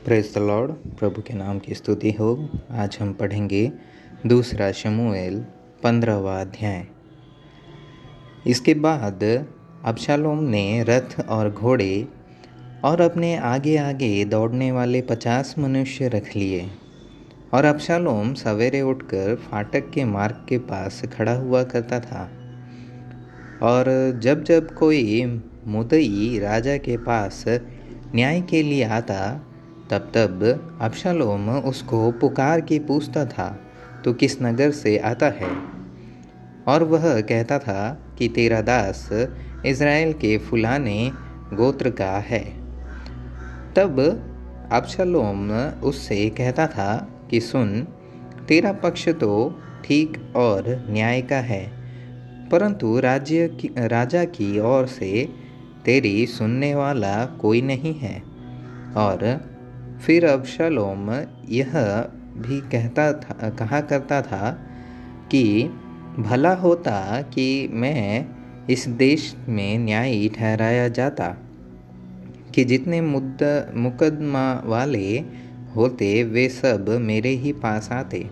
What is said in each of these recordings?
Praise the Lord. प्रभु के नाम की स्तुति हो। आज हम पढ़ेंगे दूसरा शमूएल 15वां अध्याय। इसके बाद अबशालोम ने रथ और घोड़े और अपने आगे आगे दौड़ने वाले 50 मनुष्य रख लिए और अबशालोम सवेरे उठकर फाटक के मार्ग के पास खड़ा हुआ करता था। और जब जब कोई मुद्दई राजा के पास न्याय के लिए आता तब तब अबशालोम उसको पुकार के पूछता था, तू किस नगर से आता है? और वह कहता था कि तेरा दास इज़राइल के फुलाने गोत्र का है। तब अबशालोम उससे कहता था कि सुन, तेरा पक्ष तो ठीक और न्याय का है, परंतु राजा की ओर से तेरी सुनने वाला कोई नहीं है। और फिर अबशालोम यह भी कहा करता था कि भला होता कि मैं इस देश में न्यायी ठहराया जाता, कि जितने मुकदमा वाले होते वे सब मेरे ही पास आते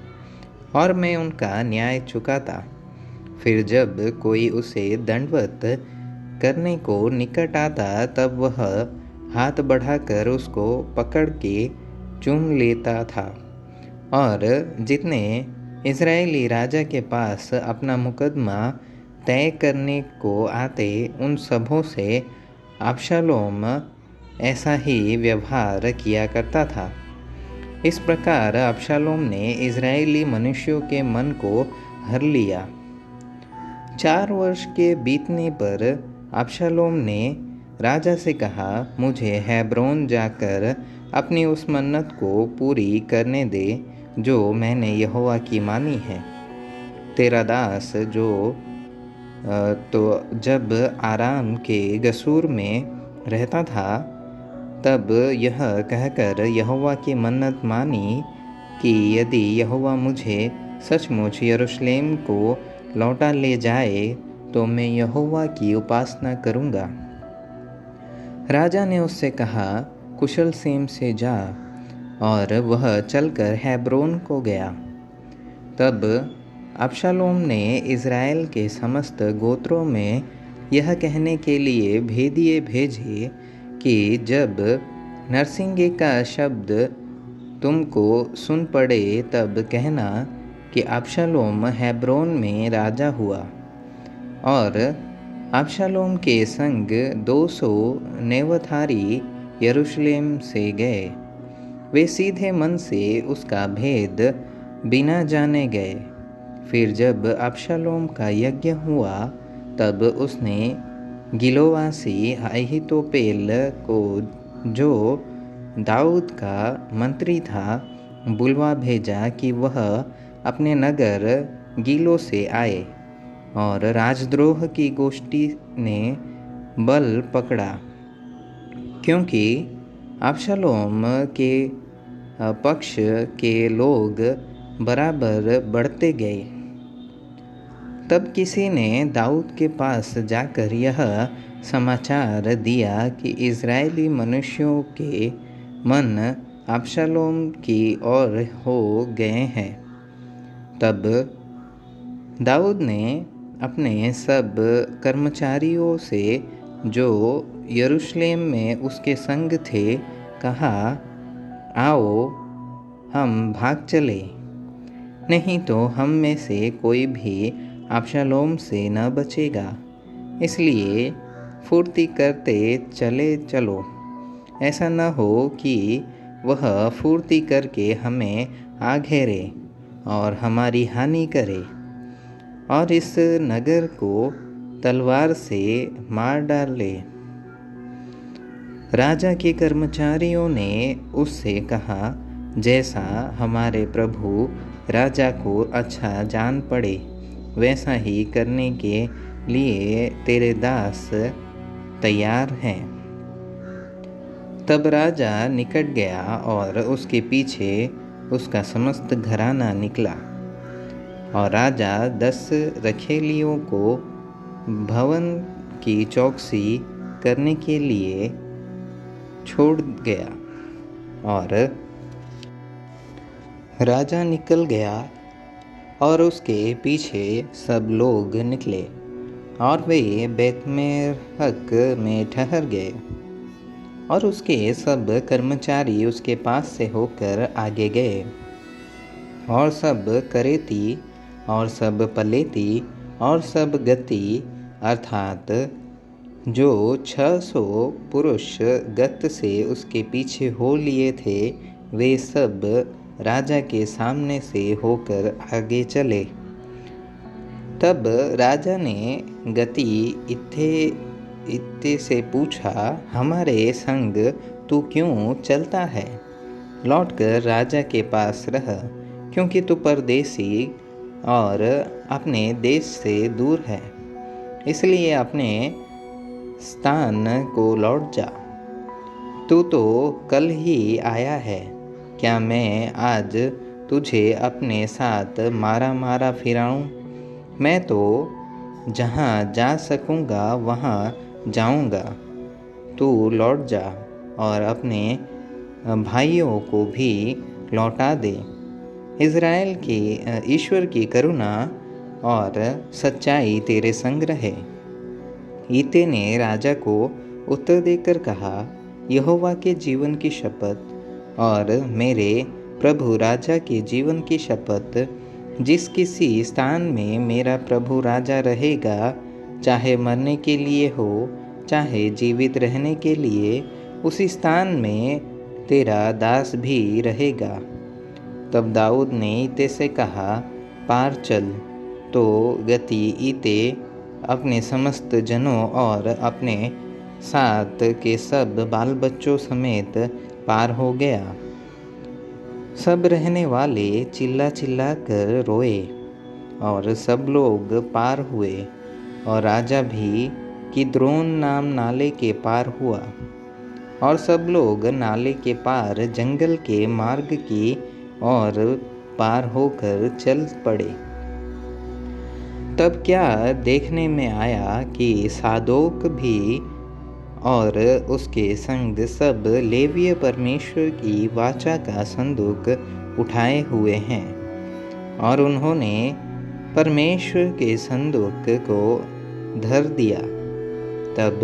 और मैं उनका न्याय चुकाता। फिर जब कोई उसे दंडवत करने को निकट आता तब वह हाथ बढ़ाकर उसको पकड़ के चूम लेता था। और जितने इज़राइली राजा के पास अपना मुकदमा तय करने को आते उन सबों से अबशालोम ऐसा ही व्यवहार किया करता था। इस प्रकार अबशालोम ने इज़राइली मनुष्यों के मन को हर लिया। 4 वर्ष के बीतने पर अबशालोम ने राजा से कहा, मुझे हेब्रोन जाकर अपनी उस मन्नत को पूरी करने दे जो मैंने यहोवा की मानी है। तेरा दास तो जब आराम के गसूर में रहता था तब यह कहकर यहोवा की मन्नत मानी कि यदि यहोवा मुझे सचमुच यरूशलेम को लौटा ले जाए तो मैं यहोवा की उपासना करूँगा। राजा ने उससे कहा, कुशल सेम से जा, और वह चलकर हेब्रोन को गया। तब अबशालोम ने इज़राइल के समस्त गोत्रों में यह कहने के लिए भेदिए भेजे कि जब नरसिंगे का शब्द तुमको सुन पड़े तब कहना कि अबशालोम हेब्रोन में राजा हुआ। और अबशालोम के संग 200 नेवधारी यरूशलेम से गए। वे सीधे मन से उसका भेद बिना जाने गए। फिर जब अबशालोम का यज्ञ हुआ तब उसने गिलोवासी अहीतोपेल को, जो दाऊद का मंत्री था, बुलवा भेजा कि वह अपने नगर गीलो से आए। और राजद्रोह की गोष्ठी ने बल पकड़ा, क्योंकि अबशालोम के पक्ष के लोग बराबर बढ़ते गए। तब किसी ने दाऊद के पास जाकर यह समाचार दिया कि इज़राइली मनुष्यों के मन अबशालोम की ओर हो गए हैं। तब दाऊद ने अपने सब कर्मचारियों से जो यरूशलेम में उसके संग थे कहा, आओ हम भाग चले, नहीं तो हम में से कोई भी अबशालोम से न बचेगा। इसलिए फुर्ती करते चलो, ऐसा न हो कि वह फुर्ती करके हमें आ घेरे और हमारी हानि करे और इस नगर को तलवार से मार डाले। राजा के कर्मचारियों ने उससे कहा, जैसा हमारे प्रभु राजा को अच्छा जान पड़े वैसा ही करने के लिए तेरे दास तैयार हैं। तब राजा निकट गया और उसके पीछे उसका समस्त घराना निकला। और राजा 10 रखेलियों को भवन की चौकसी करने के लिए छोड़ गया। और राजा निकल गया और उसके पीछे सब लोग निकले और वे बैतमेर्हक में ठहर गए। और उसके सब कर्मचारी उसके पास से होकर आगे गए, और सब करेती और सब पलेती और सब गती अर्थात जो 600 पुरुष गत से उसके पीछे हो लिए थे, वे सब राजा के सामने से होकर आगे चले। तब राजा ने गति इत्ते से पूछा, हमारे संग तू क्यों चलता है? लौटकर राजा के पास रह, क्योंकि तू परदेसी और अपने देश से दूर है, इसलिए अपने स्थान को लौट जा। तू तो कल ही आया है, क्या मैं आज तुझे अपने साथ मारा मारा फिराऊं? मैं तो जहाँ जा सकूँगा वहाँ जाऊँगा। तू लौट जा और अपने भाइयों को भी लौटा दे। इज़राइल के ईश्वर की करुणा और सच्चाई तेरे संग रहे। ईते ने राजा को उत्तर देकर कहा, यहोवा के जीवन की शपथ और मेरे प्रभु राजा के जीवन की शपथ, जिस किसी स्थान में मेरा प्रभु राजा रहेगा, चाहे मरने के लिए हो चाहे जीवित रहने के लिए, उसी स्थान में तेरा दास भी रहेगा। तब दाऊद ने ईते से कहा, पार चल। तो गती ईते अपने समस्त जनों और अपने साथ के सब बाल बच्चों समेत पार हो गया। सब रहने वाले चिल्ला चिल्ला कर रोए और सब लोग पार हुए, और राजा भी किद्रोन नाम नाले के पार हुआ, और सब लोग नाले के पार जंगल के मार्ग की और पार होकर चल पड़े। तब क्या देखने में आया कि सादोक भी और उसके संग सब लेवीय परमेश्वर की वाचा का संदूक उठाए हुए हैं, और उन्होंने परमेश्वर के संदूक को धर दिया। तब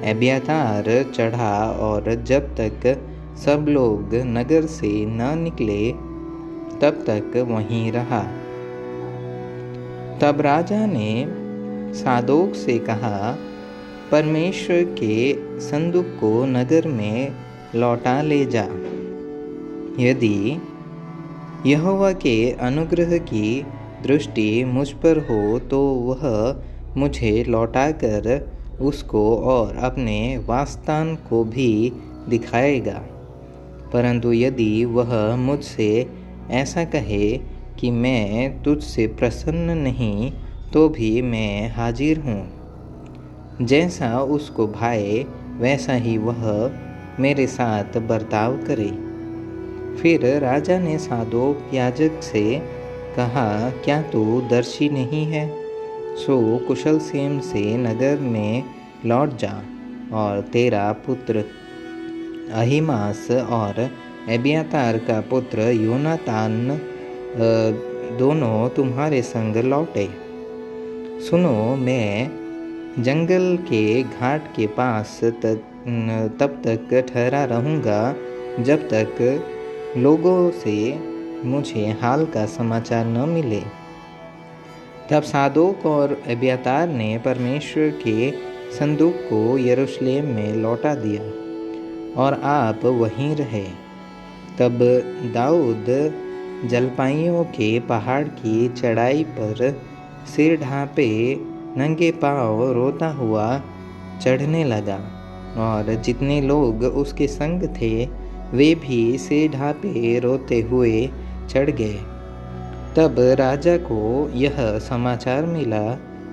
अब्यातार चढ़ा और जब तक सब लोग नगर से न निकले तब तक वहीं रहा। तब राजा ने सादोक से कहा, परमेश्वर के संदूक को नगर में लौटा ले जा। यदि यहोवा के अनुग्रह की दृष्टि मुझ पर हो तो वह मुझे लौटाकर उसको और अपने वासस्थान को भी दिखाएगा। परंतु यदि वह मुझसे ऐसा कहे कि मैं तुझसे प्रसन्न नहीं, तो भी मैं हाजिर हूँ। जैसा उसको भाए वैसा ही वह मेरे साथ बर्ताव करे। फिर राजा ने सादोक याजक से कहा, क्या तू दर्शी नहीं है? सो कुशल क्षेम से नगर में लौट जा, और तेरा पुत्र अहीमास और अब्यातार का पुत्र योनातान दोनों तुम्हारे संग लौटे। सुनो, मैं जंगल के घाट के पास तब तक ठहरा रहूँगा जब तक लोगों से मुझे हाल का समाचार न मिले। तब सादोक और अब्यातार ने परमेश्वर के संदूक को यरूशलेम में लौटा दिया, और आप वहीं रहे। तब दाऊद जलपाइयों के पहाड़ की चढ़ाई पर सिर ढांपे नंगे पांव रोता हुआ चढ़ने लगा, और जितने लोग उसके संग थे वे भी सिर ढांपे रोते हुए चढ़ गए। तब राजा को यह समाचार मिला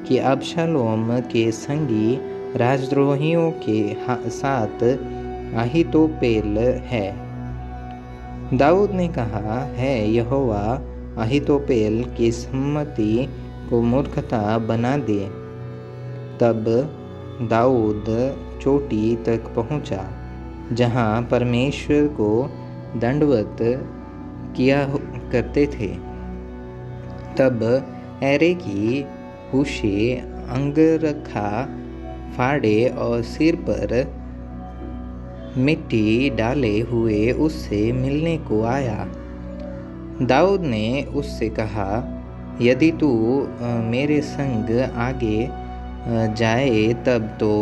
कि अबशालोम के संगी राजद्रोहियों के साथ अहीतोपेल है। दाऊद ने कहा, है यहोवा अहीतोपेल की सम्मति को मूर्खता बना दे। तब दाऊद चोटी तक पहुंचा, जहां परमेश्वर को दंडवत किया करते थे। तब ऐरे की पूछे, अंगरखा फाड़े और सिर पर मिट्टी डाले हुए उससे मिलने को आया। दाऊद ने उससे कहा, यदि तू मेरे संग आगे जाए तब तो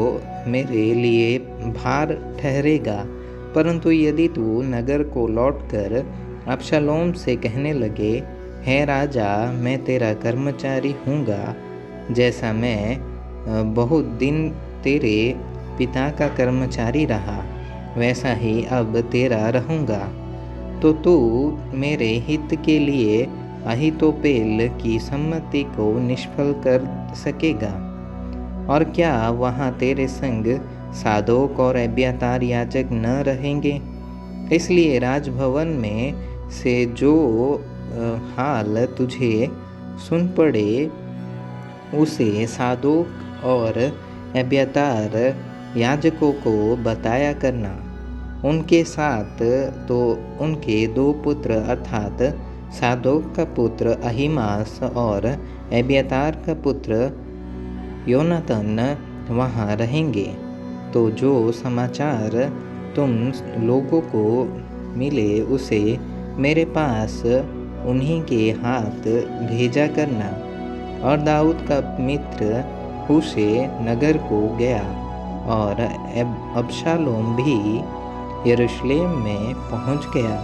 मेरे लिए भार ठहरेगा, परंतु यदि तू नगर को लौटकर अबशालोम से कहने लगे, हे राजा, मैं तेरा कर्मचारी हूँगा, जैसा मैं बहुत दिन तेरे पिता का कर्मचारी रहा, वैसा ही अब तेरा रहूँगा, तो तू मेरे हित के लिए अहीतोपेल की सम्मति को निष्फल कर सकेगा। और क्या वहाँ तेरे संग सादोक और अब्यातार याजक न रहेंगे? इसलिए राजभवन में से जो हाल तुझे सुन पड़े उसे सादोक और अब्यातार याजकों को बताया करना। उनके साथ तो उनके 2 पुत्र अर्थात सादोक का पुत्र अहीमास और अब्यातार का पुत्र योनातान वहाँ रहेंगे। तो जो समाचार तुम लोगों को मिले उसे मेरे पास उन्हीं के हाथ भेजा करना। और दाऊद का मित्र हूशे नगर को गया और अबशालोम भी यरूशलेम में पहुंच गया।